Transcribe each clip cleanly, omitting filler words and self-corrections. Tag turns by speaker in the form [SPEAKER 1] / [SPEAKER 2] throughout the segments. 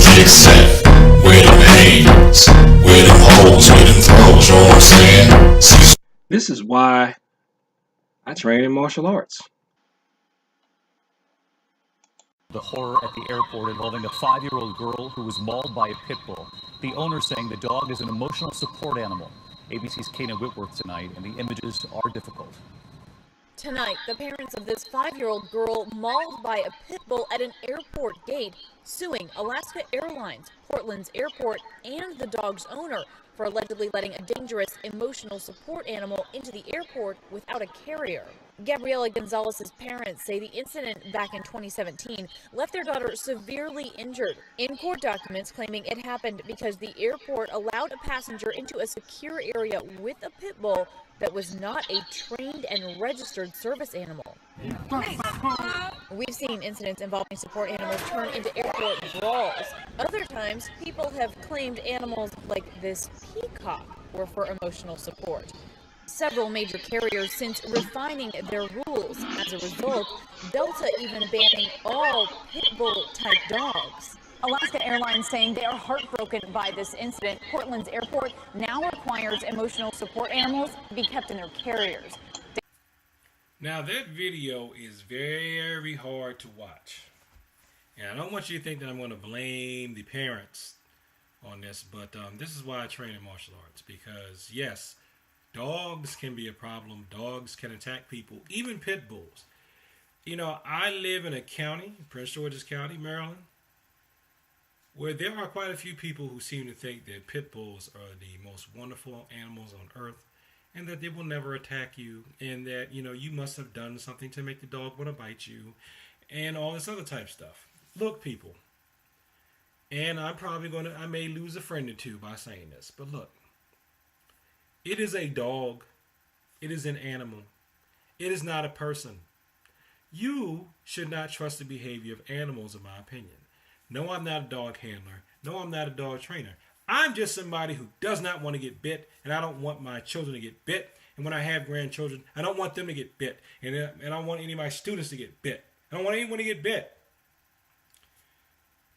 [SPEAKER 1] Set, where them hands, where them holes, where them throws, you know what I'm saying? Cecil.
[SPEAKER 2] This is why I train in martial arts.
[SPEAKER 3] The horror at the airport involving a 5-year-old girl who was mauled by a pit bull. The owner saying the dog is an emotional support animal. ABC's Kana Whitworth tonight, and the images are difficult.
[SPEAKER 4] Tonight, the parents of this 5-year-old girl mauled by a pit bull at an airport gate suing Alaska Airlines, Portland's airport, and the dog's owner for allegedly letting a dangerous emotional support animal into the airport without a carrier. Gabriela Gonzalez's parents say the incident back in 2017 left their daughter severely injured. In court documents claiming it happened because the airport allowed a passenger into a secure area with a pit bull that was not a trained and registered service animal. We've seen incidents involving support animals turn into airport brawls. Other times, people have claimed animals like this peacock were for emotional support. Several major carriers since refining their rules. As a result, Delta even banning all pit bull type dogs.
[SPEAKER 5] Alaska Airlines saying they are heartbroken by this incident. Portland's airport now requires emotional support animals be kept in their carriers.
[SPEAKER 6] Now that video is very hard to watch. And I don't want you to think that I'm going to blame the parents on this, but this is why I train in martial arts. Because yes, dogs can be a problem. Dogs can attack people, even pit bulls. You know, I live in a county, Prince George's County, Maryland, where there are quite a few people who seem to think that pit bulls are the most wonderful animals on earth and that they will never attack you and that, you know, you must have done something to make the dog want to bite you and all this other type stuff. Look, people, and I may lose a friend or two by saying this, but look, it is a dog. It is an animal. It is not a person. You should not trust the behavior of animals, in my opinion. No, I'm not a dog handler. No, I'm not a dog trainer. I'm just somebody who does not want to get bit, and I don't want my children to get bit. And when I have grandchildren, I don't want them to get bit. And I don't want any of my students to get bit. I don't want anyone to get bit.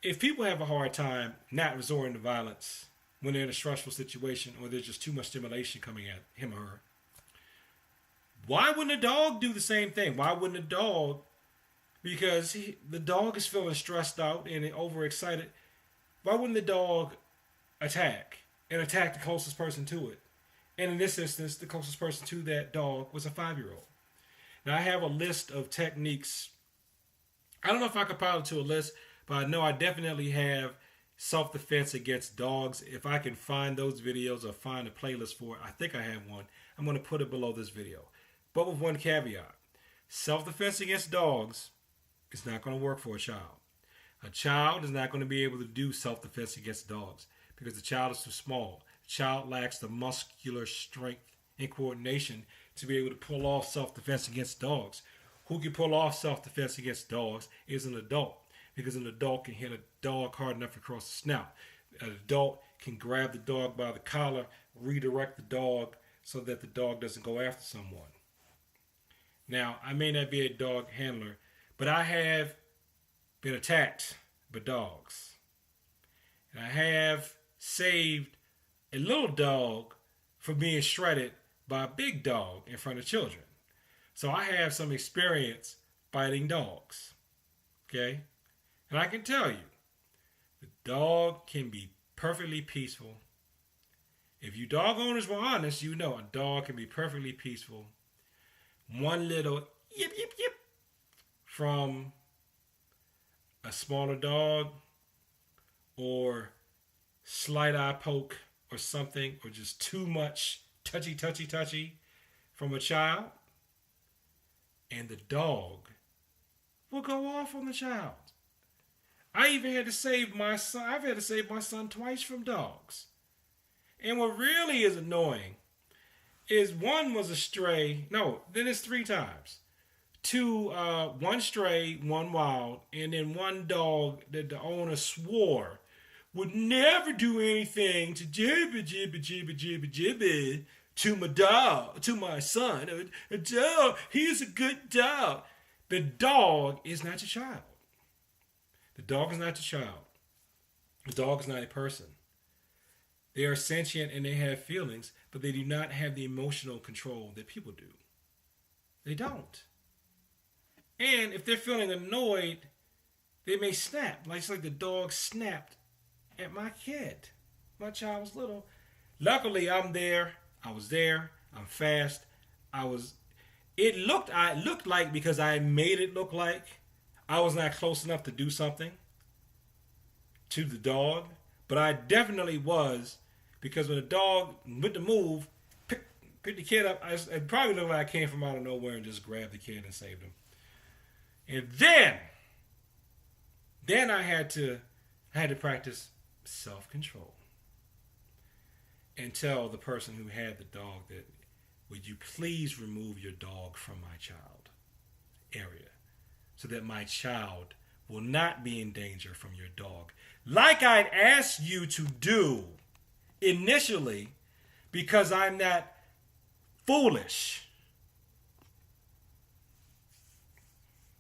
[SPEAKER 6] If people have a hard time not resorting to violence when they're in a stressful situation or there's just too much stimulation coming at him or her, why wouldn't a dog do the same thing? Why wouldn't a dog? Because the dog is feeling stressed out and overexcited. Why wouldn't the dog attack and attack the closest person to it? And in this instance, the closest person to that dog was a 5-year-old. Now, I have a list of techniques. I don't know if I could pile it to a list, but I know I definitely have self-defense against dogs. If I can find those videos or find a playlist for it, I think I have one. I'm going to put it below this video. But with one caveat. Self-defense against dogs is not going to work for a child. A child is not going to be able to do self-defense against dogs because the child is too small. The child lacks the muscular strength and coordination to be able to pull off self-defense against dogs. Who can pull off self-defense against dogs is an adult, because an adult can hit a dog hard enough across the snout. An adult can grab the dog by the collar, redirect the dog so that the dog doesn't go after someone. Now, I may not be a dog handler, but I have been attacked by dogs. And I have saved a little dog from being shredded by a big dog in front of children. So I have some experience fighting dogs. Okay? And I can tell you, the dog can be perfectly peaceful. If you dog owners were honest, you know a dog can be perfectly peaceful. One little yip, yip, yip from a smaller dog or slight eye poke or something, or just too much touchy from a child, and the dog will go off on the child. I even had to save my son. I've had to save my son twice from dogs. And what really is annoying is one was a stray. No, then it's 3 times. 2, one stray, 1 wild, and then 1 dog that the owner swore would never do anything to jibba to my dog, to my son. A dog, he's a good dog. The dog is not your child. The dog is not your child. The dog is not a person. They are sentient and they have feelings, but they do not have the emotional control that people do. They don't. And if they're feeling annoyed, they may snap. Like it's like the dog snapped at my kid. My child was little. Luckily, I'm there. I was there. I'm fast. It looked like, because I made it look like I was not close enough to do something to the dog, but I definitely was, because when the dog went to move, picked the kid up, it probably looked like I came from out of nowhere and just grabbed the kid and saved him. And then I had to practice self-control and tell the person who had the dog that, would you please remove your dog from my child area so that my child will not be in danger from your dog, like I'd asked you to do initially, because I'm not foolish.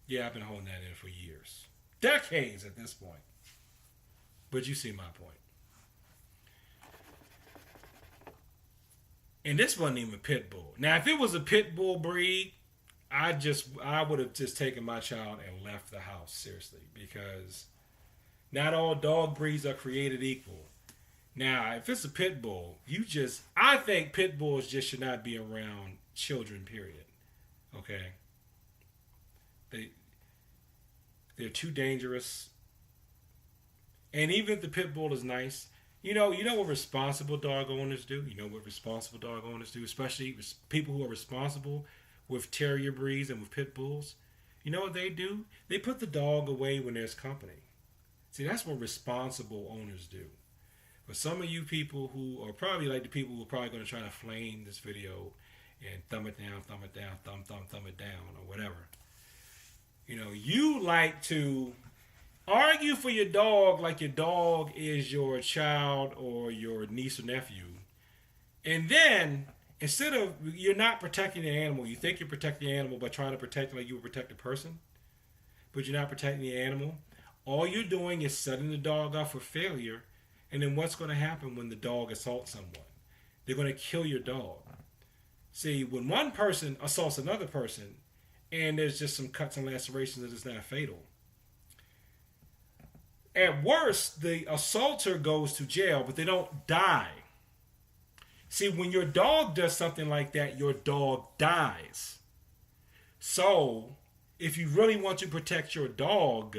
[SPEAKER 6] Yeah, I've been holding that in for years. Decades at this point. But you see my point. And this wasn't even a pit bull. Now, if it was a pit bull breed, I would have just taken my child and left the house, seriously, because not all dog breeds are created equal. Now, if it's a pit bull, I think pit bulls just should not be around children, period. Okay? They're too dangerous. And even if the pit bull is nice, you know what responsible dog owners do? You know what responsible dog owners do, especially people who are responsible with terrier breeds and with pit bulls? You know what they do? They put the dog away when there's company. See, that's what responsible owners do. But some of you people who are probably like the people who are probably going to try to flame this video and thumb it down, thumb it down, or whatever. You know, you like to argue for your dog like your dog is your child or your niece or nephew. And then, instead of, you're not protecting the animal. You think you're protecting the animal by trying to protect it like you would protect a person. But you're not protecting the animal. All you're doing is setting the dog up for failure. And then what's going to happen when the dog assaults someone? They're going to kill your dog. See, when one person assaults another person, and there's just some cuts and lacerations that is not fatal, at worst, the assaulter goes to jail, but they don't die. See, when your dog does something like that, your dog dies. So, if you really want to protect your dog,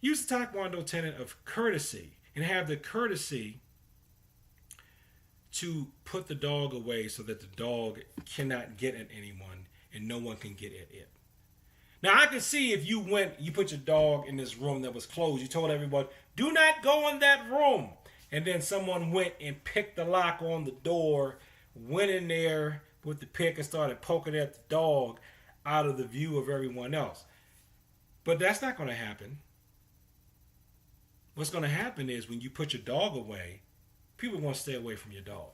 [SPEAKER 6] use the Taekwondo tenet of courtesy and have the courtesy to put the dog away so that the dog cannot get at anyone and no one can get at it. Now, I can see if you put your dog in this room that was closed, you told everyone, do not go in that room. And then someone went and picked the lock on the door, went in there with the pick and started poking at the dog out of the view of everyone else. But that's not going to happen. What's going to happen is when you put your dog away, people want to stay away from your dog.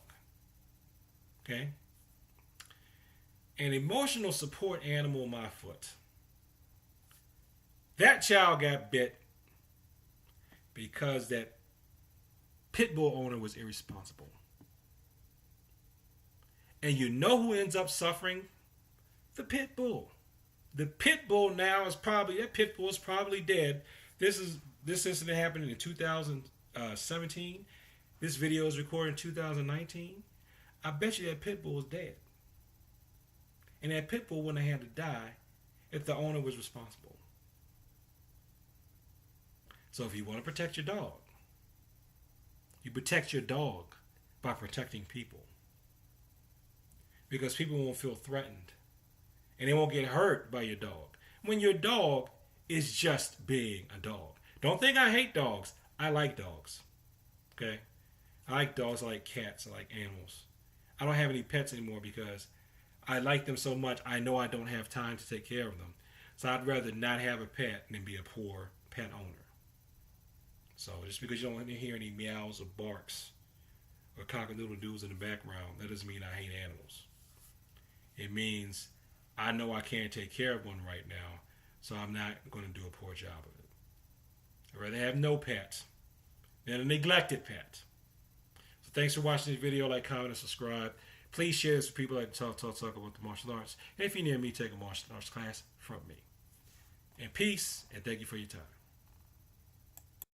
[SPEAKER 6] Okay? An emotional support animal, my foot. That child got bit because that pit bull owner was irresponsible. And you know who ends up suffering? The pit bull. The pit bull now is that pit bull is probably dead. This incident happened in 2017. This video is recorded in 2019. I bet you that pit bull is dead. And that pit bull wouldn't have had to die if the owner was responsible. So if you want to protect your dog, you protect your dog by protecting people. Because people won't feel threatened. And they won't get hurt by your dog. When your dog is just being a dog. Don't think I hate dogs. I like dogs. Okay? I like dogs. I like cats. I like animals. I don't have any pets anymore because I like them so much. I know I don't have time to take care of them. So I'd rather not have a pet than be a poor pet owner. So just because you don't hear any meows or barks or cock-a-doodle-doos in the background, that doesn't mean I hate animals. It means I know I can't take care of one right now, so I'm not going to do a poor job of it. I'd rather have no pets than a neglected pet. So thanks for watching this video. Like, comment, and subscribe. Please share this with people that talk about the martial arts. And if you're near me, take a martial arts class from me. And peace, and thank you for your time.